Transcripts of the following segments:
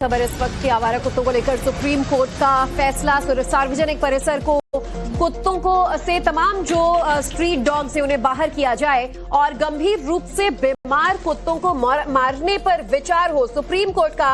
खबर इस वक्त की आवारा कुत्तों को लेकर सुप्रीम कोर्ट का फैसला। सार्वजनिक परिसर को कुत्तों को से तमाम जो स्ट्रीट डॉग्स हैं उन्हें बाहर किया जाए और गंभीर रूप से बीमार कुत्तों को मारने पर विचार हो। सुप्रीम कोर्ट का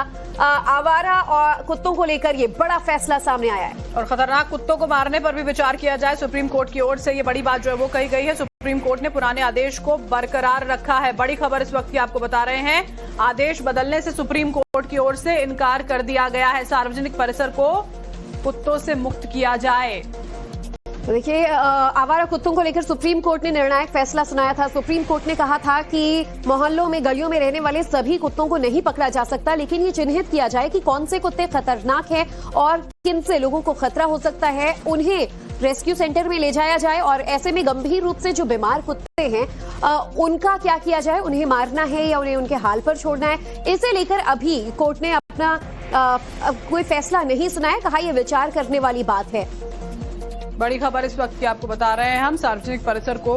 आवारा और कुत्तों को लेकर ये बड़ा फैसला सामने आया है और खतरनाक कुत्तों को मारने पर भी विचार किया जाए। सुप्रीम कोर्ट की ओर से ये बड़ी बात जो है वो कही गई है। सुप्रीम कोर्ट ने पुराने आदेश को बरकरार रखा है। बड़ी खबर इस वक्त की आपको बता रहे हैं। आदेश बदलने से सुप्रीम कोर्ट की ओर से इनकार कर दिया गया है। सार्वजनिक परिसर को कुत्तों से मुक्त किया जाए। तो देखिए, आवारा कुत्तों को लेकर सुप्रीम कोर्ट ने निर्णायक फैसला सुनाया था। सुप्रीम कोर्ट ने कहा था कि मोहल्लों में गलियों में रहने वाले सभी कुत्तों को नहीं पकड़ा जा सकता, लेकिन ये चिन्हित किया जाए कि कौन से कुत्ते खतरनाक हैं और किन से लोगों को खतरा हो सकता है। उन्हें रेस्क्यू सेंटर में ले जाया जाए और ऐसे में गंभीर रूप से जो बीमार कुत्ते हैं उनका क्या किया जाए, उन्हें मारना है या उन्हें उनके हाल पर छोड़ना है। इसे लेकर अभी कोर्ट ने अपना कोई फैसला नहीं सुनाया। कहा यह विचार करने वाली बात है। बड़ी खबर इस वक्त की आपको बता रहे हैं हम। सार्वजनिक परिसर को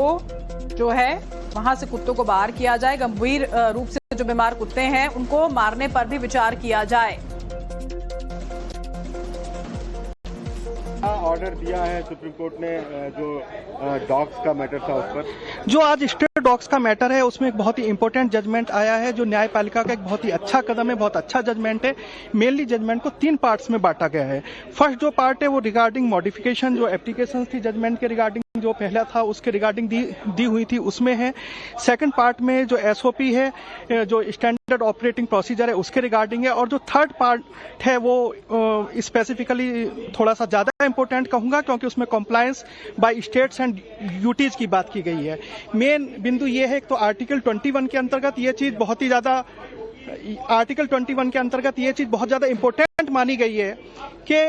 जो है वहां से कुत्तों को बाहर किया जाए। गंभीर रूप से जो बीमार कुत्ते हैं उनको मारने पर भी विचार किया जाए। ऑर्डर दिया है सुप्रीम कोर्ट ने जो डॉग्स का मैटर था उस पर, जो आज स्ट्रे डॉग्स का मैटर है उसमें एक बहुत ही इंपॉर्टेंट जजमेंट आया है, जो न्यायपालिका का एक बहुत ही अच्छा कदम है, बहुत अच्छा जजमेंट है। मेनली जजमेंट को 3 पार्ट्स में बांटा गया है। फर्स्ट जो पार्ट है वो रिगार्डिंग मॉडिफिकेशन, जो एप्लीकेशन थी जजमेंट के रिगार्डिंग, जो पहला था उसके रिगार्डिंग दी हुई थी उसमें है। सेकंड पार्ट में जो एसओपी है, जो स्टैंडर्ड ऑपरेटिंग प्रोसीजर है उसके रिगार्डिंग है। और जो थर्ड पार्ट है वो स्पेसिफिकली थोड़ा सा ज्यादा इंपॉर्टेंट कहूंगा, क्योंकि उसमें compliance by states and duties की बात की गई है। मेन बिंदु ये है तो आर्टिकल 21 के अंतर्गत ये चीज बहुत ही ज्यादा इंपॉर्टेंट मानी गई है कि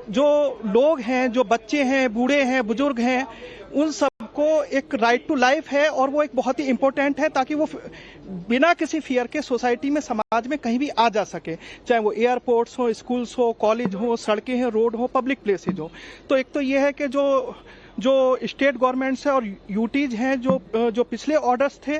जो लोग हैं, जो बच्चे हैं, बूढ़े हैं, बुजुर्ग हैं, उन सबको एक राइट टू लाइफ है और वो एक बहुत ही इंपॉर्टेंट है, ताकि वो बिना किसी फियर के सोसाइटी में, समाज में कहीं भी आ जा सके, चाहे वो एयरपोर्ट्स हो, स्कूल्स हो, कॉलेज हो, सड़कें हैं, रोड हो, पब्लिक प्लेसेज हो। तो एक तो ये है कि जो स्टेट गवर्नमेंट्स है और यूटीज हैं, जो पिछले ऑर्डर्स थे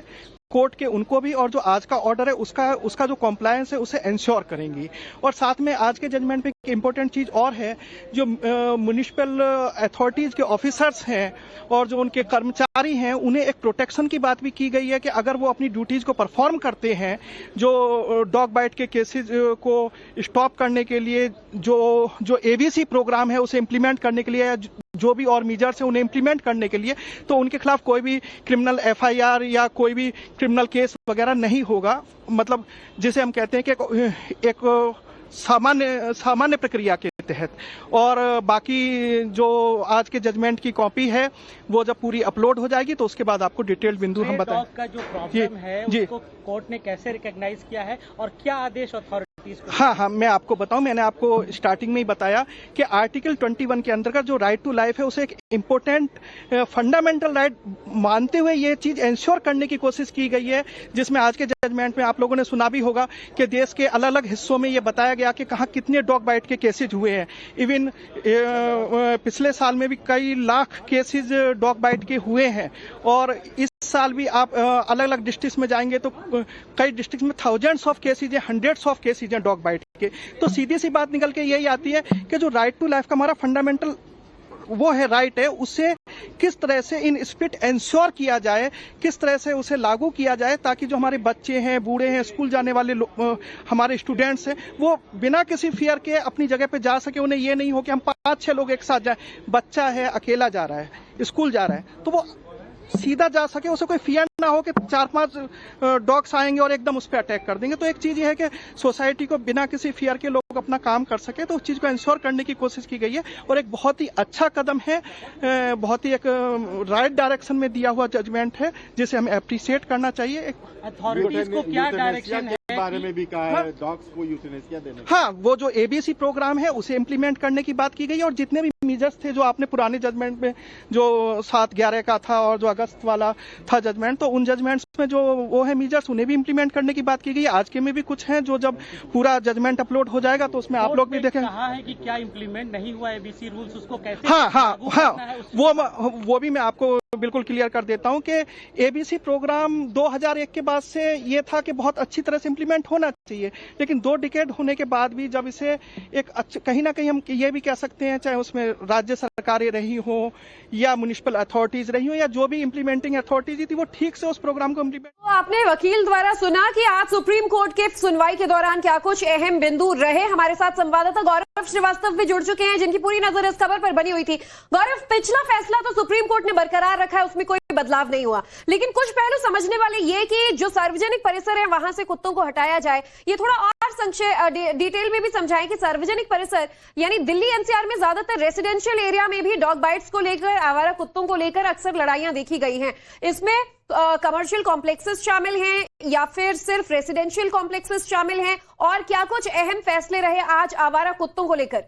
कोर्ट के उनको भी, और जो आज का ऑर्डर है उसका जो कॉम्प्लायंस है उसे इंश्योर करेंगी। और साथ में आज के जजमेंट में एक इम्पोर्टेंट चीज और है, जो म्युनिसिपल अथॉरिटीज के ऑफिसर्स हैं और जो उनके कर्मचारी हैं, उन्हें एक प्रोटेक्शन की बात भी की गई है कि अगर वो अपनी ड्यूटीज को परफॉर्म करते हैं, जो डॉग बाइट के केसेज को स्टॉप करने के लिए जो एबीसी प्रोग्राम है उसे इम्प्लीमेंट करने के लिए, जो भी और मेजर्स है उन्हें इम्प्लीमेंट करने के लिए, तो उनके खिलाफ कोई भी क्रिमिनल एफआईआर या कोई भी क्रिमिनल केस वगैरह नहीं होगा। मतलब जिसे हम कहते हैं कि एक सामान्य प्रक्रिया के तहत। और बाकी जो आज के जजमेंट की कॉपी है वो जब पूरी अपलोड हो जाएगी तो उसके बाद आपको डिटेल बिंदु हम बताएं। का जो प्रॉब्लम है उसको कोर्ट ने कैसे रिकॉग्नाइज किया है और क्या आदेश अथॉरिटीज को? हाँ, मैं आपको बताऊं, मैंने आपको स्टार्टिंग में ही बताया कि आर्टिकल 21 के अंतर्गत जो राइट टू लाइफ है उसे एक इम्पोर्टेंट फंडामेंटल राइट मानते हुए ये चीज इंश्योर करने की कोशिश की गई है, जिसमें आज के जजमेंट में आप लोगों ने सुना भी होगा कि देश के अलग अलग हिस्सों में ये बताया गया कि कहाँ कितने डॉग बाइट के केसेज हुए हैं। इवन पिछले साल में भी कई लाख केसेज डॉग बाइट के हुए हैं, और इस साल भी आप अलग अलग डिस्ट्रिक्ट में जाएंगे तो कई डिस्ट्रिक्ट में थाउजेंड्स ऑफ केसेज हैं, हंड्रेड्स ऑफ केसेज हैं डॉग बाइट के। तो सीधी सी बात निकल के यही आती है कि जो राइट टू लाइफ का हमारा फंडामेंटल वो है, राइट है, उससे किस तरह से इन स्पिट इंश्योर किया जाए, किस तरह से उसे लागू किया जाए, ताकि जो हमारे बच्चे हैं, बूढ़े हैं, स्कूल जाने वाले हमारे स्टूडेंट्स हैं, वो बिना किसी फियर के अपनी जगह पे जा सके। उन्हें ये नहीं हो कि हम 5-6 लोग एक साथ जाएं, बच्चा है अकेला जा रहा है, स्कूल जा रहा है, तो वो सीधा जा सके, उसे कोई फियर ना हो कि 4-5 डॉग्स आएंगे और एकदम उस पर अटैक कर देंगे। तो एक चीज ये है कि सोसाइटी को बिना किसी फियर के लोग अपना काम कर सके, तो उस चीज को इंश्योर करने की कोशिश की गई है और एक बहुत ही अच्छा कदम है, बहुत ही एक राइट डायरेक्शन में दिया हुआ जजमेंट है, जिसे हमें अप्रिशिएट करना चाहिए। अथॉरिटीज को क्या डायरेक्शन है बारे में भी कहा है, डॉग्स को यूथेनेसिया देने। हाँ, वो जो एबीसी प्रोग्राम है उसे इम्प्लीमेंट करने की बात की गई, और जितने भी मेजर्स थे जो आपने पुराने जजमेंट में जो 7/11 का था और जो अगस्त वाला था जजमेंट, तो उन जजमेंट्स में जो वो है मेजर्स उन्हें भी इम्प्लीमेंट करने की बात की गई। आज के में भी कुछ है, जो जब पूरा जजमेंट अपलोड हो जाएगा तो उसमें आप लोग भी देखेंगे। कहा है कि क्या इम्प्लीमेंट नहीं हुआ एबीसी रूल्स, उसको कैसे हाँ, वो भी मैं आपको बिल्कुल क्लियर कर देता हूं कि एबीसी प्रोग्राम 2001 के बाद से ये था कि बहुत अच्छी तरह से इम्प्लीमेंट होना चाहिए, लेकिन 2 डिकेड होने के बाद भी जब इसे एक कहीं ना कहीं हम ये भी कह सकते हैं, चाहे उसमें राज्य सरकारें रही हो या म्युनिसिपल अथॉरिटीज रही हो या जो भी इम्प्लीमेंटिंग अथॉरिटीज थी, वो ठीक से उस प्रोग्राम को इम्प्लीमेंट। तो आपने वकील द्वारा सुना कि आज सुप्रीम कोर्ट के सुनवाई के दौरान क्या कुछ अहम बिंदु रहे। हमारे साथ संवाददाता गौरव श्रीवास्तव भी जुड़ चुके हैं, जिनकी पूरी नजर इस खबर पर बनी हुई थी। गौरव, पिछला फैसला तो सुप्रीम कोर्ट ने बरकरार रखा है, उसमें कोई बदलाव नहीं हुआ, लेकिन कुछ पहलू समझने वाले ये कि जो सार्वजनिक परिसर है वहां से कुत्तों को हटाया जाए, ये थोड़ा और डिटेल में भी समझाएं कि सार्वजनिक परिसर यानी दिल्ली एनसीआर में ज्यादातर रेसिडेंशियल एरिया में भी डॉग बाइट्स को लेकर, आवारा कुत्तों को लेकर अक्सर लड़ाइयां देखी गई हैं। इसमें कमर्शियल कॉम्प्लेक्सेस शामिल हैं या फिर सिर्फ रेसिडेंशियल कॉम्प्लेक्सेस शामिल हैं, और क्या कुछ अहम फैसले रहे आज आवारा कुत्तों को लेकर?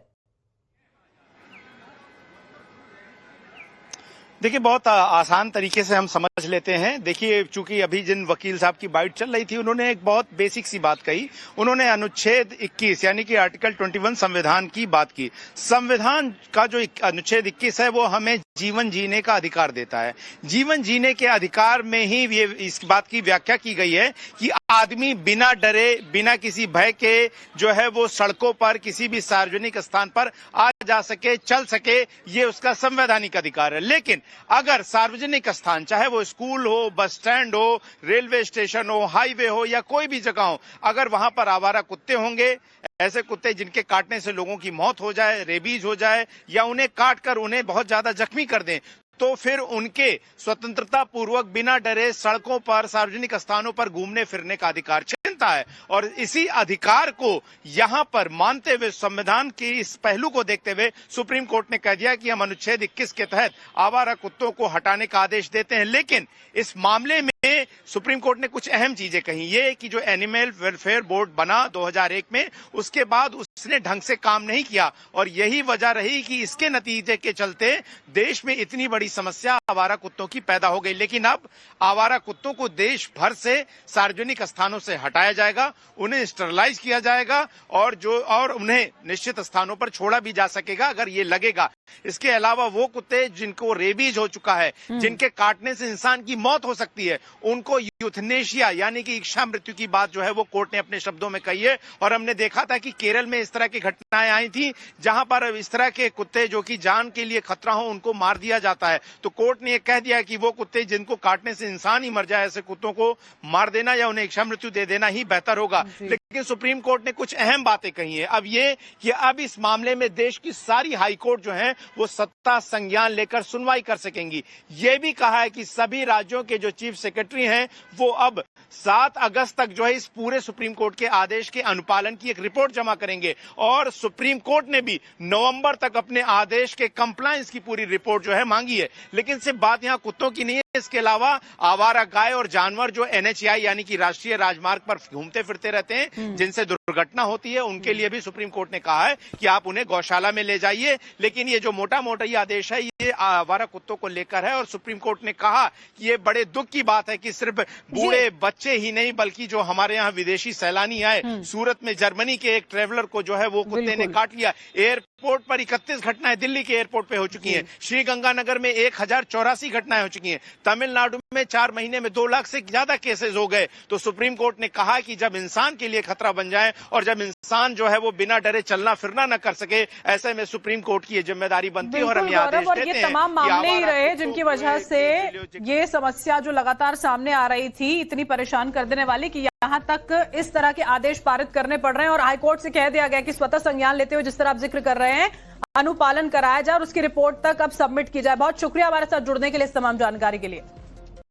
देखिए, बहुत आसान तरीके से हम समझ लेते हैं। देखिए, चूंकि अभी जिन वकील साहब की बाइट चल रही थी, उन्होंने एक बहुत बेसिक सी बात कही। उन्होंने अनुच्छेद 21 यानी कि आर्टिकल 21 संविधान की बात की। संविधान का जो अनुच्छेद 21 है वो हमें जीवन जीने का अधिकार देता है। जीवन जीने के अधिकार में ही ये इस बात की व्याख्या की गई है कि आदमी बिना डरे, बिना किसी भय के जो है वो सड़कों पर किसी भी सार्वजनिक स्थान पर आ जा सके, चल सके, ये उसका संवैधानिक अधिकार है। लेकिन अगर सार्वजनिक स्थान, चाहे वो स्कूल हो, बस स्टैंड हो, रेलवे स्टेशन हो, हाईवे हो या कोई भी जगह हो, अगर वहां पर आवारा कुत्ते होंगे, ऐसे कुत्ते जिनके काटने से लोगों की मौत हो जाए, रेबीज हो जाए या उन्हें काट कर उन्हें बहुत ज्यादा जख्मी कर दें, तो फिर उनके स्वतंत्रता पूर्वक बिना डरे सड़कों पर, सार्वजनिक स्थानों पर घूमने फिरने का अधिकार छिनता है। और इसी अधिकार को यहां पर मानते हुए, संविधान के इस पहलू को देखते हुए सुप्रीम कोर्ट ने कह दिया कि हम अनुच्छेद 21 के तहत आवारा कुत्तों को हटाने का आदेश देते हैं। लेकिन इस मामले में सुप्रीम कोर्ट ने कुछ अहम चीजें कही। ये कि जो एनिमल वेलफेयर बोर्ड बना 2001 में, उसके बाद उसने ढंग से काम नहीं किया और यही वजह रही कि इसके नतीजे के चलते देश में इतनी बड़ी समस्या आवारा कुत्तों की पैदा हो गई। लेकिन अब आवारा कुत्तों को देश भर से सार्वजनिक स्थानों से हटाया जाएगा, उन्हें स्टरलाइज किया जाएगा और उन्हें निश्चित स्थानों पर छोड़ा भी जा सकेगा अगर ये लगेगा। इसके अलावा वो कुत्ते जिनको रेबीज हो चुका है, जिनके काटने से इंसान की मौत हो सकती है, उनको यूथनेशिया यानी कि इच्छा मृत्यु की बात जो है वो कोर्ट ने अपने शब्दों में कही है। और हमने देखा था कि केरल में इस तरह की घटनाएं आई थी जहां पर इस तरह के कुत्ते जो कि जान के लिए खतरा हो, उनको मार दिया जाता है। तो कोर्ट ने यह कह दिया कि वो कुत्ते जिनको काटने से इंसान ही मर जाए, ऐसे कुत्तों को मार देना या उन्हें इच्छा मृत्यु दे देना ही बेहतर होगा। लेकिन सुप्रीम कोर्ट ने कुछ अहम बातें कही हैं। अब ये कि अब इस मामले में देश की सारी हाईकोर्ट जो है वो सत्ता संज्ञान लेकर सुनवाई कर सकेंगी। ये भी कहा है कि सभी राज्यों के जो चीफ सेक्रेटरी हैं वो अब 7 अगस्त तक जो है इस पूरे सुप्रीम कोर्ट के आदेश के अनुपालन की एक रिपोर्ट जमा करेंगे। और सुप्रीम कोर्ट ने भी नवंबर तक अपने आदेश के कंप्लायंस की पूरी रिपोर्ट जो है मांगी है। लेकिन सिर्फ बात यहां कुत्तों की नहीं है, इसके अलावा आवारा गाय और जानवर जो NHAI यानी कि राष्ट्रीय राजमार्ग पर घूमते फिरते रहते हैं, जिनसे दुर्घटना होती है, उनके लिए भी सुप्रीम कोर्ट ने कहा है कि आप उन्हें गौशाला में ले जाइए। लेकिन ये जो मोटा मोटा ये आदेश है ये आवारा कुत्तों को लेकर है। और सुप्रीम कोर्ट ने कहा कि ये बड़े दुख की बात है कि सिर्फ बूढ़े बच्चे ही नहीं बल्कि जो हमारे यहाँ विदेशी सैलानी आए, सूरत में जर्मनी के एक ट्रेवलर को जो है वो कुत्ते ने काट लिया। एयरपोर्ट पर 31 घटनाएं दिल्ली के एयरपोर्ट पे हो चुकी हैं। श्रीगंगानगर में 1084 घटनाएं हो चुकी हैं। तमिलनाडु में 4 महीने में 2 लाख से ज्यादा केसेस हो गए। तो सुप्रीम कोर्ट ने कहा कि जब इंसान के लिए खतरा बन जाए और जब इंसान जो है वो बिना डरे चलना फिरना न कर सके, ऐसे में सुप्रीम कोर्ट की ये जिम्मेदारी बनती है। और हम ये आदेश देते हैं। ये तमाम मामले ही रहे जिनकी वजह से ये समस्या जो लगातार सामने आ रही थी, इतनी परेशान कर देने वाली कि यहाँ तक इस तरह के आदेश पारित करने पड़ रहे हैं। और हाईकोर्ट से कह दिया गया कि स्वतः संज्ञान लेते हुए जिस तरह आप जिक्र कर रहे हैं, अनुपालन कराया जाए और उसकी रिपोर्ट तक अब सबमिट की जाए। बहुत शुक्रिया हमारे साथ जुड़ने के लिए, इस तमाम जानकारी के लिए।